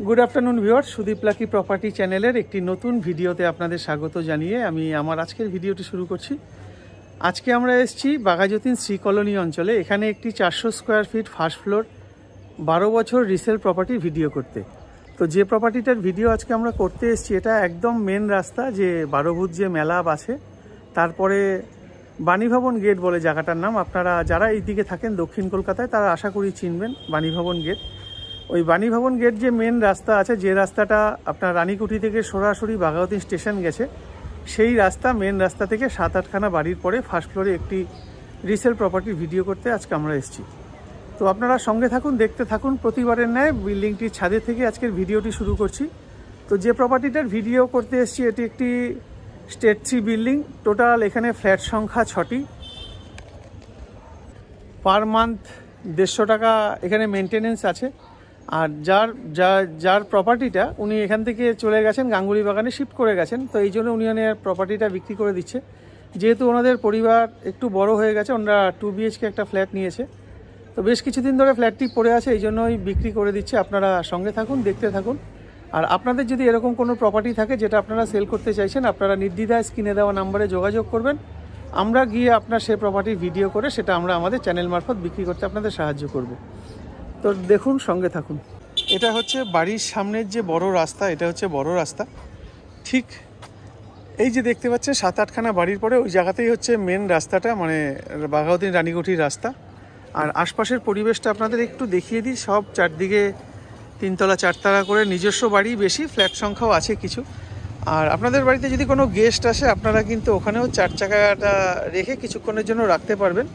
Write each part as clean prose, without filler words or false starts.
Good afternoon viewers, Sudip lucky property চ্যানেলের একটি নতুন ভিডিওতে আপনাদের স্বাগত জানিয়ে আমি আমার আজকের ভিডিওটি শুরু করছি। আজকে আমরা এসেছি বাঘাযতীন শ্রী কলোনি অঞ্চলে। এখানে একটি 400 স্কোয়ার ফিট ফার্স্ট ফ্লোর 12 বছর রিসেল প্রপার্টি ভিডিও করতে। তো যে প্রপার্টিটার ভিডিও আজকে আমরা করতে এসেছি এটা একদম মেন রাস্তা, যে 12 ভূত যে মেলা আছে তারপরে বাণীভবন গেট বলে জায়গাটার নাম। আপনারা যারা এই দিকে থাকেন দক্ষিণ কলকাতায় তারা আশা করি চিনবেন বাণীভবন গেট। ওই বাণীভবন গেট যে মেন রাস্তা আছে, যে রাস্তাটা আপনার রানীকুঠি থেকে সরাসরি বাঘাযতীন স্টেশন গেছে, সেই রাস্তা মেন রাস্তা থেকে 7-8খানা বাড়ির পরে ফার্স্ট ফ্লোরে একটি রিসেল প্রপার্টির ভিডিও করতে আজকে আমরা এসেছি। তো আপনারা সঙ্গে থাকুন, দেখতে থাকুন। প্রতিবারের ন্যায় বিল্ডিংটির ছাদে থেকে আজকের ভিডিওটি শুরু করছি। তো যে প্রপার্টিটার ভিডিও করতে এসেছি এটি একটি স্টেট 3 বিল্ডিং। টোটাল এখানে ফ্ল্যাট সংখ্যা 6টি। পার মান্থ 150 টাকা এখানে মেনটেনেন্স আছে। আর যার প্রপার্টিটা উনি এখান থেকে চলে গেছেন, গাঙ্গুলি বাগানে শিফট করে গেছেন। তো এই জন্য উনি প্রপার্টিটা বিক্রি করে দিচ্ছে। যেহেতু ওনাদের পরিবার একটু বড় হয়ে গেছে, ওনারা 2 BHK একটা ফ্ল্যাট নিয়েছে। তো বেশ কিছুদিন ধরে ফ্ল্যাটটি পড়ে আছে, এই জন্যই বিক্রি করে দিচ্ছে। আপনারা সঙ্গে থাকুন, দেখতে থাকুন। আর আপনাদের যদি এরকম কোনো প্রপার্টি থাকে যেটা আপনারা সেল করতে চাইছেন, আপনারা নির্দ্বিধায় স্ক্রিনে দেওয়া নাম্বারে যোগাযোগ করবেন। আমরা গিয়ে আপনার সেই প্রপার্টির ভিডিও করে সেটা আমরা আমাদের চ্যানেল মারফত বিক্রি করতে আপনাদের সাহায্য করব। তো দেখুন, সঙ্গে থাকুন। এটা হচ্ছে বাড়ির সামনের যে বড় রাস্তা, এটা হচ্ছে বড় রাস্তা। ঠিক এই যে দেখতে পাচ্ছেন 7-8খানা বাড়ির পরে ওই জায়গাতেই হচ্ছে মেন রাস্তাটা, মানে বাঘাযতীন রানীকুঠির রাস্তা। আর আশপাশের পরিবেশটা আপনাদের একটু দেখিয়ে দিই। সব চারদিকে 3 তলা 4 তলা করে নিজস্ব বাড়ি, বেশি ফ্ল্যাট সংখ্যাও আছে কিছু। আর আপনাদের বাড়িতে যদি কোনো গেস্ট আসে আপনারা কিন্তু ওখানেও 4 চাকাটা রেখে কিছুক্ষণের জন্য রাখতে পারবেন।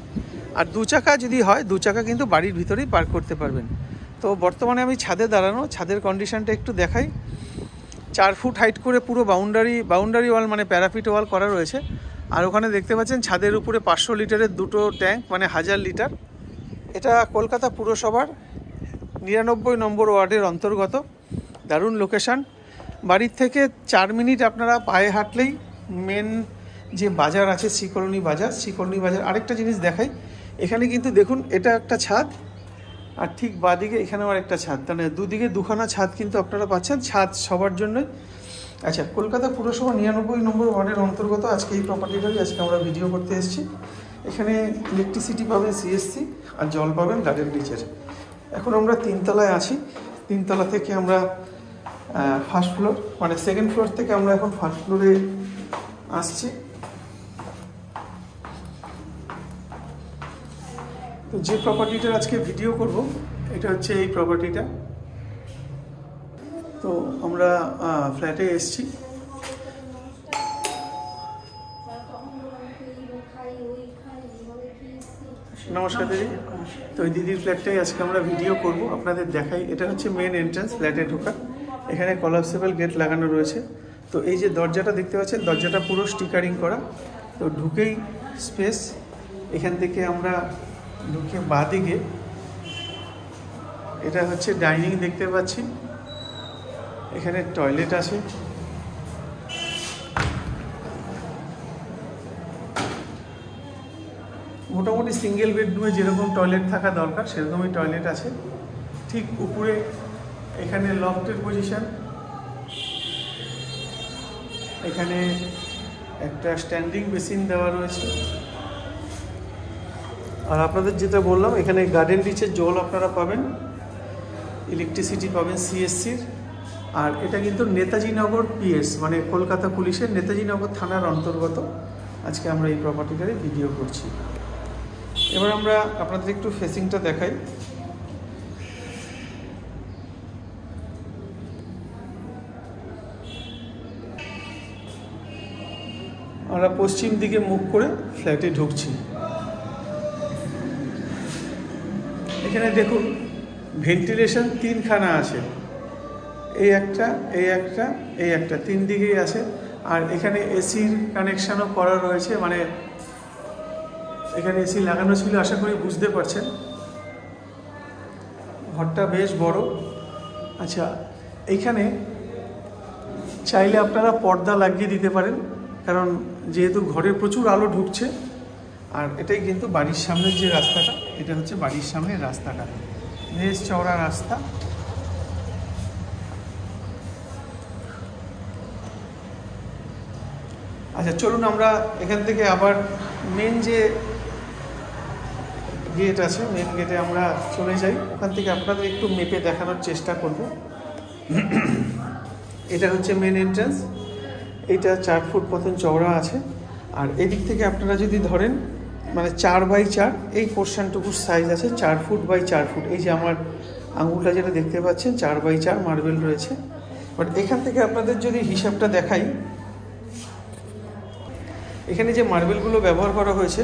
আর 2 চাকা যদি হয় 2 চাকা কিন্তু বাড়ির ভিতরেই পার্ক করতে পারবেন। তো বর্তমানে আমি ছাদে দাঁড়ানো, ছাদের কন্ডিশনটা একটু দেখাই। 4 ফুট হাইট করে পুরো বাউন্ডারি ওয়াল, মানে প্যারাপিট ওয়াল করা রয়েছে। আর ওখানে দেখতে পাচ্ছেন ছাদের উপরে 500 লিটারের 2টো ট্যাঙ্ক, মানে 1000 লিটার। এটা কলকাতা পুরসভার 99 নম্বর ওয়ার্ডের অন্তর্গত। দারুণ লোকেশান। বাড়ির থেকে 4 মিনিট আপনারা পায়ে হাঁটলেই মেন যে বাজার আছে শ্রী কলোনি বাজার। আরেকটা জিনিস দেখাই, এখানে কিন্তু দেখুন এটা একটা ছাদ, আর ঠিক বাঁদিকে এখানেও আরেকটা ছাদ। মানে দুদিকে 2খানা ছাদ কিন্তু আপনারা পাচ্ছেন। ছাদ সবার জন্যই। আচ্ছা, কলকাতা পুরসভা 99 নম্বর ওয়ার্ডের অন্তর্গত আজকে এই প্রপার্টিটাই আজকে আমরা ভিডিও করতে এসেছি। এখানে ইলেকট্রিসিটি পাবেন CSC, আর জল পাবেন গার্ডেন রিচের। এখন আমরা 3 তলায় আছি। 3 তলা থেকে আমরা ফার্স্ট ফ্লোর, মানে সেকেন্ড ফ্লোর থেকে আমরা এখন ফার্স্ট ফ্লোরে আসছি। তো যে প্রপার্টিটার আজকে ভিডিও করব এটা হচ্ছে এই প্রপার্টিটা। তো আমরা ফ্ল্যাটে এসেছি। নমস্কার দিদি। তো এই দিদির ফ্ল্যাটটাই আজকে আমরা ভিডিও করব, আপনাদের দেখাই। এটা হচ্ছে মেন এন্ট্রান্স ফ্ল্যাটে ঢোকা। এখানে কলাপসেবল গেট লাগানো রয়েছে। তো এই যে দরজাটা দেখতে পাচ্ছেন, দরজাটা পুরো স্টিকারিং করা। তো ঢুকেই স্পেস, এখান থেকে আমরা ঢুকে বাঁদিকে এটা হচ্ছে ডাইনিং দেখতে পাচ্ছি। এখানে টয়লেট আছে। মোটামুটি সিঙ্গেল বেডরুমে যেরকম টয়লেট থাকা দরকার সেরকমই টয়লেট আছে। ঠিক উপরে এখানে লফটের পজিশন। এখানে একটা স্ট্যান্ডিং বেসিন দেওয়া রয়েছে। আর আপনাদের যেটা বললাম, এখানে গার্ডেন রিচের জল আপনারা পাবেন, ইলেকট্রিসিটি পাবেন CSCর। আর এটা কিন্তু নেতাজি নগর PS, মানে কলকাতা পুলিশের নেতাজি নগর থানার অন্তর্গত। আজকে আমরা এই প্রপার্টিটারে ভিডিও করছি। এবার আমরা আপনাদের একটু ফেসিংটা দেখাই। আমরা পশ্চিম দিকে মুখ করে ফ্ল্যাটে ঢুকছি। এখানে দেখুন ভেন্টিলেশন 3খানা আছে, এই একটা, এই একটা, এই একটা, 3 দিকেই আছে। আর এখানে এসির কানেকশানও করা রয়েছে, মানে এখানে এসি লাগানো ছিল, আশা করি বুঝতে পারছেন। ঘরটা বেশ বড়। আচ্ছা, এইখানে চাইলে আপনারা পর্দা লাগিয়ে দিতে পারেন, কারণ যেহেতু ঘরে প্রচুর আলো ঢুকছে। আর এটাই কিন্তু বাড়ির সামনের যে রাস্তাটা, এটা হচ্ছে বাড়ির সামনের রাস্তাটা, বেশ চওড়া রাস্তা। আচ্ছা চলুন আমরা এখান থেকে আবার মেন যে গেট আছে, মেন গেটে আমরা চলে যাই। ওখান থেকে আপনাদের একটু মেপে দেখানোর চেষ্টা করব। এটা হচ্ছে মেন এন্ট্রান্স। এইটা 4 ফুট মতন চওড়া আছে। আর এদিক থেকে আপনারা যদি ধরেন মানে 4x4, এই পোর্শনটুকুর সাইজ আছে 4 ফুট বাই 4 ফুট। এই যে আমার আঙুলটা যেটা দেখতে পাচ্ছেন 4x4 মার্বেল রয়েছে। বাট এখান থেকে আপনাদের যদি হিসাবটা দেখাই, এখানে যে মার্বেলগুলো ব্যবহার করা হয়েছে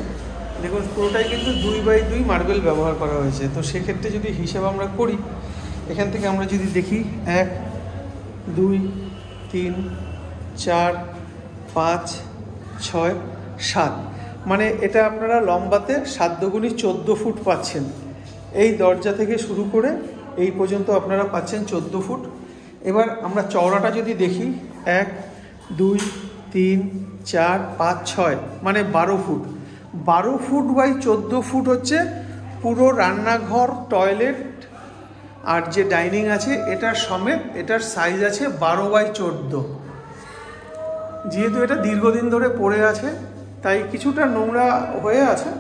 দেখুন পুরোটাই কিন্তু 2x2 মার্বেল ব্যবহার করা হয়েছে। তো সেক্ষেত্রে যদি হিসাব আমরা করি, এখান থেকে আমরা যদি দেখি 1 2 3 4 5 6 7, মানে এটা আপনারা লম্বাতে 7 দুগুণী 14 ফুট পাচ্ছেন। এই দরজা থেকে শুরু করে এই পর্যন্ত আপনারা পাচ্ছেন 14 ফুট। এবার আমরা চওড়াটা যদি দেখি 1 2 3 4 5 6, মানে 12 ফুট। 12 ফুট বাই 14 ফুট হচ্ছে পুরো রান্নাঘর, টয়লেট আর যে ডাইনিং আছে এটার সমেত এটার সাইজ আছে 12x14। যেহেতু এটা দীর্ঘদিন ধরে পড়ে আছে তাই কিছুটা নোংরা হয়ে আছে,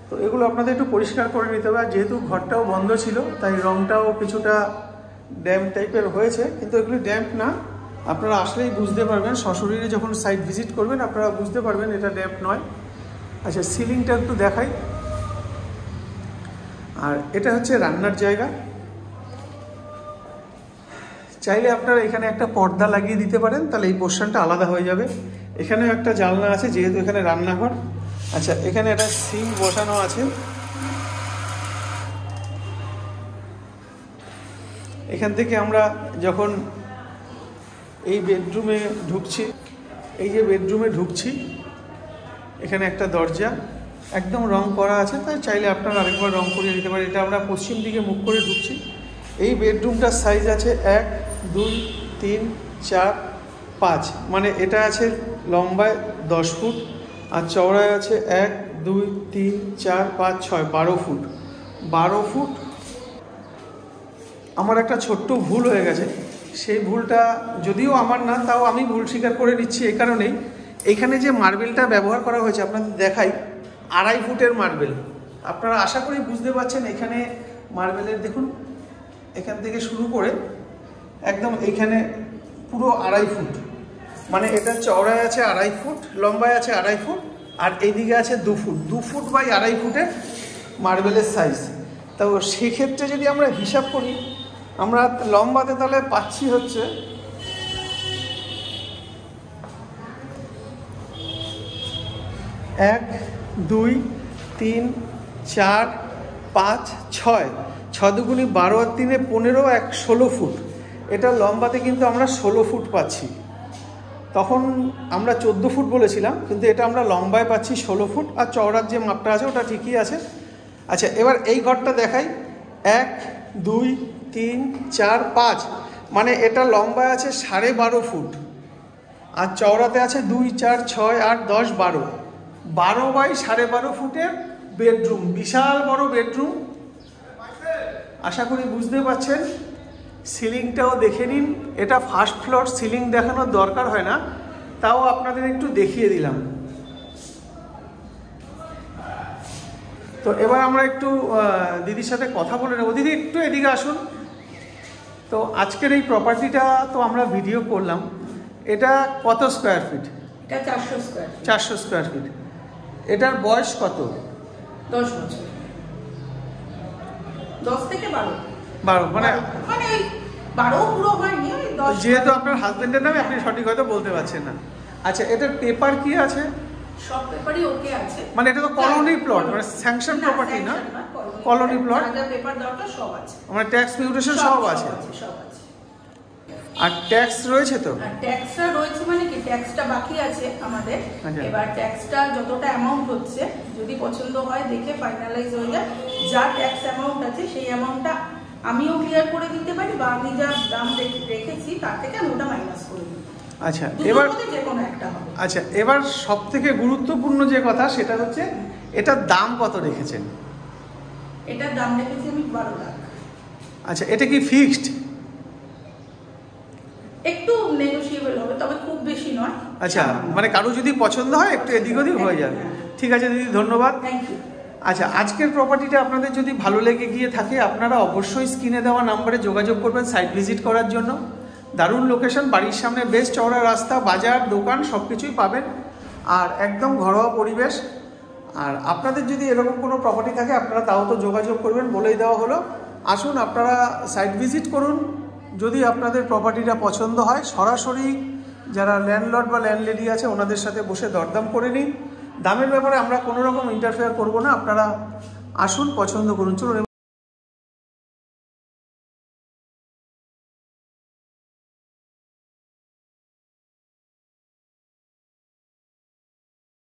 তো এগুলো আপনাদের একটু পরিষ্কার করে নিতে হবে। আর যেহেতু ঘরটাও বন্ধ ছিল তাই রংটাও কিছুটা ড্যাম্প টাইপের হয়েছে, কিন্তু এগুলি ড্যাম্প না। আপনারা আসলেই বুঝতে পারবেন, সশরীরে যখন সাইট ভিজিট করবেন আপনারা বুঝতে পারবেন এটা ড্যাম্প নয়। আচ্ছা সিলিংটা একটু দেখাই। আর এটা হচ্ছে রান্নার জায়গা। চাইলে আপনারা এখানে একটা পর্দা লাগিয়ে দিতে পারেন, তাহলে এই পোর্শনটা আলাদা হয়ে যাবে। এখানেও একটা জানলা আছে যেহেতু এখানে রান্নাঘর। আচ্ছা এখানে একটা সিঙ্ক বসানো আছে। এখান থেকে আমরা যখন এই বেডরুমে ঢুকছি, এই যে বেডরুমে ঢুকছি, এখানে একটা দরজা একদম রং করা আছে, তাই চাইলে আপনারা আরেকবার রং করিয়ে দিতে পারেন। এটা আমরা পশ্চিম দিকে মুখ করে ঢুকছি। এই বেডরুমটার সাইজ আছে 1 2 3 4 5, মানে এটা আছে লম্বায় 10 ফুট আর চওড়ায় আছে 1 2 3 4 5 6 12 ফুট। 12 ফুট। আমার একটা ছোট্ট ভুল হয়ে গেছে, সেই ভুলটা যদিও আমার না, তাও আমি ভুল স্বীকার করে নিচ্ছি। এই কারণেই এখানে যে মার্বেলটা ব্যবহার করা হয়েছে আপনাদের দেখাই, 2.5 ফুটের মার্বেল। আপনারা আশা করি বুঝতে পারছেন এখানে মার্বেলের দেখুন এখান থেকে শুরু করে একদম এইখানে পুরো 2.5 ফুট, মানে এটা চওড়ায় আছে 2.5 ফুট, লম্বায় আছে 2.5 ফুট আর এইদিকে আছে 2 ফুট। 2 ফুট বাই 2.5 ফুটের মার্বেলের সাইজ। তো সেক্ষেত্রে যদি আমরা হিসাব করি, আমরা লম্বাতে তাহলে পাচ্ছি হচ্ছে 1 2 3 4 5 6, 6 দুগুণী 12 আর 3 15, 1 16 ফুট। এটা লম্বাতে কিন্তু আমরা 16 ফুট পাচ্ছি। তখন আমরা 14 ফুট বলেছিলাম, কিন্তু এটা আমরা লম্বায় পাচ্ছি 16 ফুট আর চওড়ার যে মাপটা আছে ওটা ঠিকই আছে। আচ্ছা এবার এই ঘরটা দেখাই। 1 2 3 4 5, মানে এটা লম্বায় আছে 12.5 ফুট আর চওড়াতে আছে 2 4 6 8 10 12, 12 বাই 12.5 ফুটের বেডরুম। বিশাল বড় বেডরুম, আশা করি বুঝতে পারছেন। সিলিংটাও দেখে নিন। এটা ফার্স্ট ফ্লোর, সিলিং দেখানোর দরকার হয় না, তাও আপনাদের একটু দেখিয়ে দিলাম। তো এবার আমরা একটু দিদির সাথে কথা বলে নেব। দিদি একটু এদিকে আসুন। তো আজকের এই প্রপার্টিটা তো আমরা ভিডিও করলাম, এটা কত স্কোয়ার ফিট? এটা 400 স্কোয়ার ফিট। 400 square feet. এটার বয়স কত? 10 বছর। 10 থেকে 12। 12, মানে ওই 12 পুরো হয়নি, ওই 10। যেহেতু আপনার হাজবেন্ডের নামে আপনি সঠিক হয়তো বলতে পারছেন না। আচ্ছা এটার পেপার কি আছে? সব পেপারই ওকে আছে। মানে এটা তো কলোনি প্লট, মানে স্যাংশন প্রপার্টি না, কলোনি প্লট। যা পেপার দরকার সব আছে, মানে ট্যাক্স মিউটেশন সব আছে। সব আছে। আর ট্যাক্স রয়েছে তো? আর ট্যাক্সটা রয়েছে, মানে কি ট্যাক্সটা বাকি আছে আমাদের। এবার ট্যাক্সটা যতটা অ্যামাউন্ট হচ্ছে, যদি পছন্দ হয় দেখে ফাইনালাইজ হয়ে যায়, যা ট্যাক্স অ্যামাউন্ট আছে সেই অ্যামাউন্টটা আমিও ক্লিয়ার করে দিতে পারি, বা আমি যা দাম রেখেছি তার থেকে আমি ওটা মাইনাস করে দিই। আচ্ছা এবার যে কোনো একটা হবে। আচ্ছা এবার সব থেকে গুরুত্বপূর্ণ যে কথা সেটা হচ্ছে এটার দাম কত রেখেছেন? এটার দাম রেখেছি আমি 12 লাখ। আচ্ছা এটা কি ফিক্সড? একটু নেগোশিয়েবল হবে, তবে খুব বেশি নয়। আচ্ছা, মানে কারো যদি পছন্দ হয় একটু এদিক ওদিক হয়ে যাবে। ঠিক আছে দিদি, ধন্যবাদ। Thank you. আচ্ছা, আজকের প্রপার্টিটা আপনাদের যদি ভালো লেগে গিয়ে থাকে আপনারা অবশ্যই স্ক্রিনে দেওয়া নাম্বারে যোগাযোগ করবেন সাইট ভিজিট করার জন্য। দারুণ লোকেশন, বাড়ির সামনে বেশ চওড়া রাস্তা, বাজার, দোকান সব কিছুই পাবেন, আর একদম ঘরোয়া পরিবেশ। আর আপনাদের যদি এরকম কোনো প্রপার্টি থাকে আপনারা তাও তো যোগাযোগ করবেন, বলেই দেওয়া হলো। আসুন আপনারা সাইট ভিজিট করুন, যদি আপনাদের প্রপার্টিটা পছন্দ হয় সরাসরি যারা ল্যান্ডলর্ড বা ল্যান্ডলেডি আছে ওনাদের সাথে বসে দরদাম করে নিন। দামের ব্যাপারে আমরা কোনো রকম ইন্টারফেয়ার করবো না, আপনারা আসুন, পছন্দ করুন। চলুন